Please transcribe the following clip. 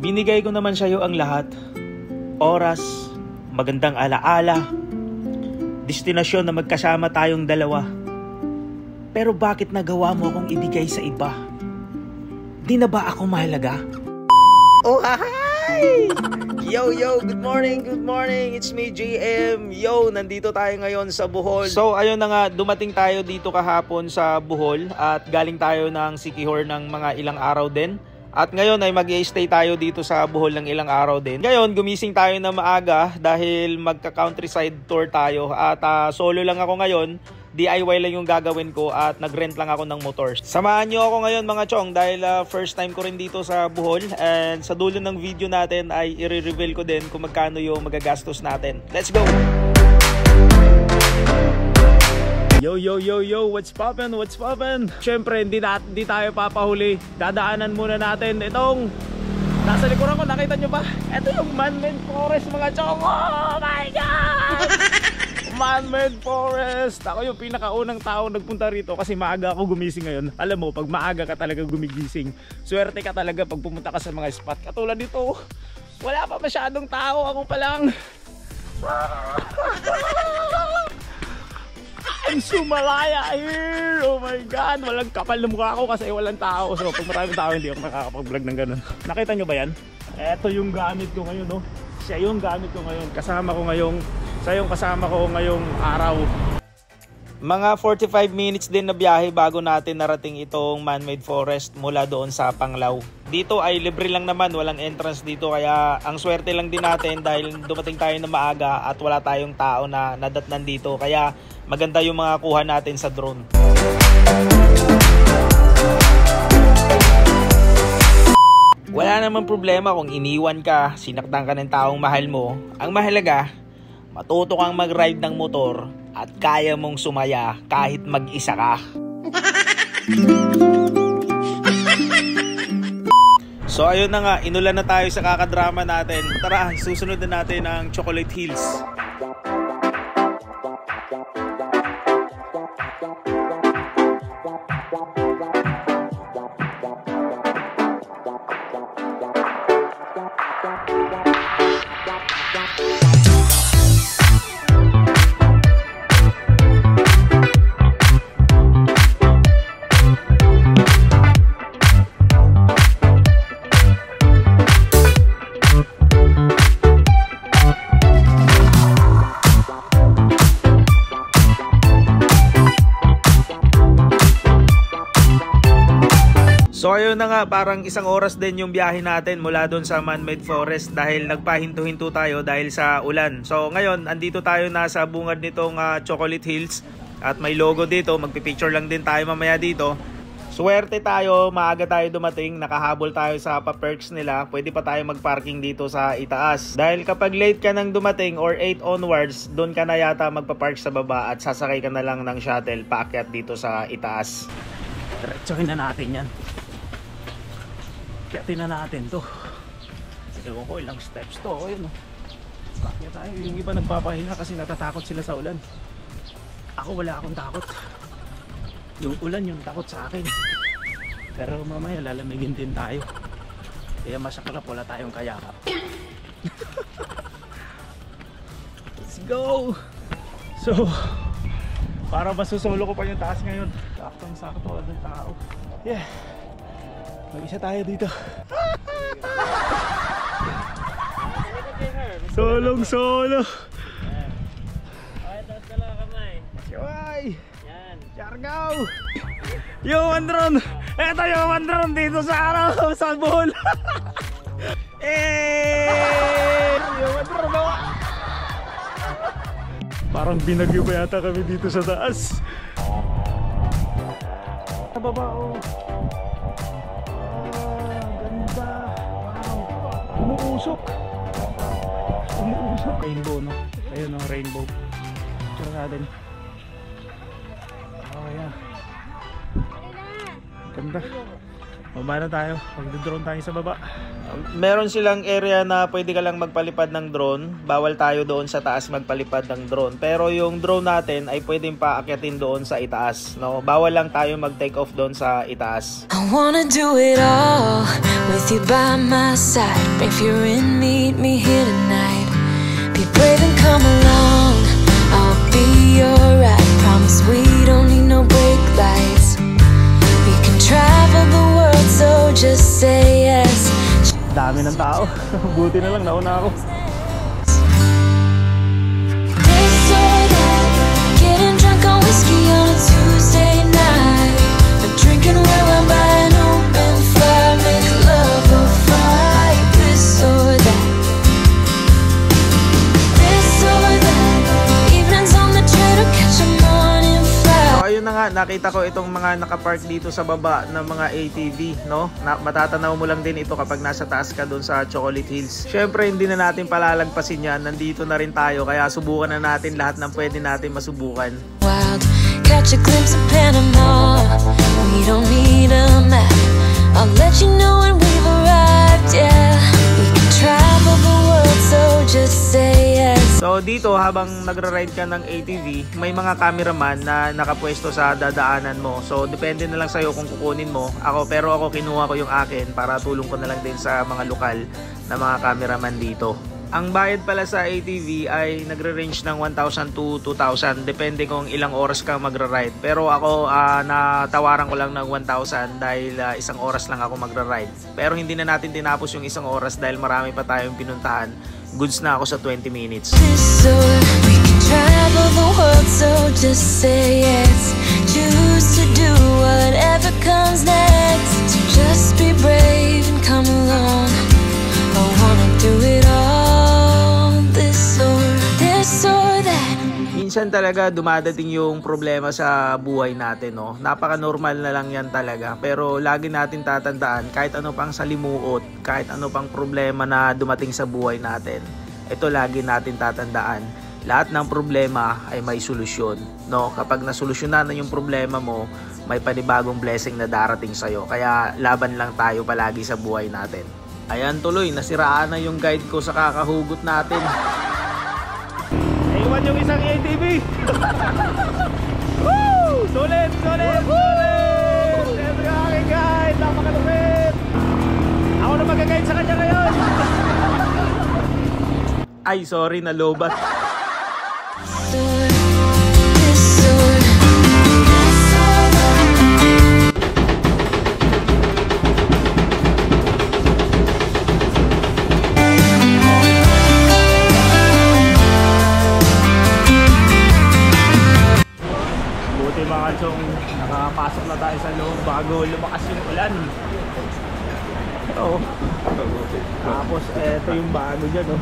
Binigay ko naman sa'yo ang lahat. Oras, magandang alaala, destinasyon na magkasama tayong dalawa. Pero bakit nagawa mo akong ibigay sa iba? Di na ba ako mahalaga? Oh, hi! Yo, good morning, it's me, JM. Yo, nandito tayo ngayon sa Bohol. So, ayun na nga, dumating tayo dito kahapon sa Bohol at galing tayo ng Siquijor ng mga ilang araw din. At ngayon ay mag-i-stay tayo dito sa Bohol ng ilang araw din. Ngayon, gumising tayo na maaga dahil magka-countryside tour tayo. At solo lang ako ngayon. DIY lang yung gagawin ko at nag-rent lang ako ng motor. Samahan nyo ako ngayon mga chong dahil first time ko rin dito sa Bohol. And sa dulo ng video natin ay i-reveal ko din kung magkano yung magagastos natin. Let's go! Yo, what's poppin'? Siyempre, hindi tayo papahuli. Dadaanan muna natin itong nasa likuran ko, nakita nyo ba? Ito yung man-made forest mga chong. Oh my God! Man-made forest. Ako yung pinakaunang tao nagpunta rito kasi maaga ako gumising ngayon. Alam mo, pag maaga ka talaga gumigising, swerte ka talaga pag pumunta ka sa mga spot. Katulad dito, wala pa masyadong tao. Ako pa lang. I'm Sumalaya here! Oh my God! Walang kapal na mukha ako kasi walang tao. So pag maraming tao hindi ako nakakapag-vlog ng ganun. Nakita nyo ba yan? Ito yung gamit ko ngayon, no? Siya yung gamit ko ngayon. Siya yung kasama ko ngayong araw. Mga 45 minutes din na biyahe bago natin narating itong man-made forest mula doon sa Panglao. Dito ay libre lang naman, walang entrance dito kaya ang swerte lang din natin dahil dumating tayo na maaga at wala tayong tao na nadatnan dito. Kaya maganda yung mga kuha natin sa drone. Wala namang problema kung iniwan ka, sinaktan ka ng taong mahal mo. Ang mahalaga, matuto kang mag-ride ng motor at kaya mong sumaya kahit mag-isa ka. So ayun na nga, inulan na tayo sa kakadrama natin. Tara, susunod na natin ang Chocolate Hills. So ayun na nga, parang isang oras din yung biyahe natin mula doon sa man-made forest dahil nagpahinto-hinto tayo dahil sa ulan. So ngayon, andito tayo na sa bungad nitong Chocolate Hills at may logo dito, magpipicture lang din tayo mamaya dito. Swerte tayo, maaga tayo dumating, nakahabol tayo sa pa-perks nila, pwede pa tayo mag-parking dito sa itaas. Dahil kapag late ka nang dumating or 8 onwards, doon ka na yata magpa-park sa baba at sasakay ka na lang ng shuttle paakyat dito sa itaas. Diretsohin na natin yan. Kyatin na natin to. Ewan ko ilang steps to. Ayun, bakit tayo? Yung iba nagpapahinga kasi natatakot sila sa ulan. Ako wala akong takot. Yung ulan yung takot sa akin. Pero mamaya lalamigin din tayo. Kaya masaklap, wala tayong kayakap. Let's go! So, para masusolo ko pa yung taas ngayon. Saktong-sakto wala ng tao. Yeah. Mag-isa tayo dito. Solong-solo. Okay, taas ka lang kamay. Siway! Yan. Siargaw! Yung drone! Eto yung drone dito sa araw sa Bohol. Yung drone ako! Parang binagyo pa yata kami dito sa taas. Sa baba, oh. Umuusok. Rainbow, no? Ayun, no? Rainbow. Picture natin. Oh, yeah. Ganda. Baba na tayo. Mag-drone tayo sa baba. Meron silang area na pwede ka lang magpalipad ng drone. Bawal tayo doon sa taas magpalipad ng drone. Pero yung drone natin ay pwedeng paakyatin doon sa itaas, no? Bawal lang tayo mag-take off doon sa itaas. I wanna do it all with you by my side. If you're in, meet me here tonight. Be brave and come along, I'll be your ride. Promise we don't need no brake lights. We can travel the world, so just say yes. Dami ng tao. Buti na lang nauna ako. This or that, getting drunk on whiskey on a Tuesday night. Drinking red wine by an open fire, make love or fight. This or that. This or that, evenings on the train or catch a morning flight. So ayun na nga, nakita ko itong mga nakapark dito sa baba ng mga ATV, no? Matatanaw mo lang din ito kapag nasa taas ka doon sa Chocolate Hills. Syempre hindi na natin palalagpasin yan, nandito na rin tayo, kaya subukan na natin lahat ng pwede natin masubukan. Wild, catch a glimpse of Panama. We don't need a map. I'll let you know when we've arrived, yeah. We can travel the world, so just say yes. So dito habang nagra-ride ka ng ATV, may mga cameraman na nakapwesto sa dadaanan mo. So depende na lang sa'yo kung kukunin mo. Pero ako kinuha ko yung akin para tulong ko na lang din sa mga lokal na mga cameraman dito. Ang bayad pala sa ATV ay nagre-range ng 1,000 to 2,000 depende kung ilang oras ka magra-ride. Pero ako natawaran ko lang ng 1,000 dahil isang oras lang ako magra-ride. Pero hindi na natin tinapos yung isang oras dahil marami pa tayong pinuntahan. Goods na ako sa 20 minutes. We can travel the world, so just say yes. Choose to do whatever comes next. So just be brave and come along. I wanna do it all. This or that. Minsan talaga dumadating yung problema sa buhay natin, no? Napaka-normal na lang yan talaga. Pero lagi natin tatandaan, kahit ano pang salimuot, kahit ano pang problema na dumating sa buhay natin, ito lagi natin tatandaan. Lahat ng problema ay may solusyon, no? Kapag nasolusyonan na yung problema mo, may panibagong blessing na darating sa'yo. Kaya laban lang tayo palagi sa buhay natin. Ayan tuloy, nasiraan na yung guide ko sa kakahugot natin. Iwan yung isang ATV. Woo! Sulit! Siyempre ang aking guide, napakalupit. Ako na mag-guide sa kanya ngayon. Ay, sorry, nalobat. Nakapasok na tayo sa loob bago lumakas yung ulan. Oo. Tapos eto yung bago dyan, oh.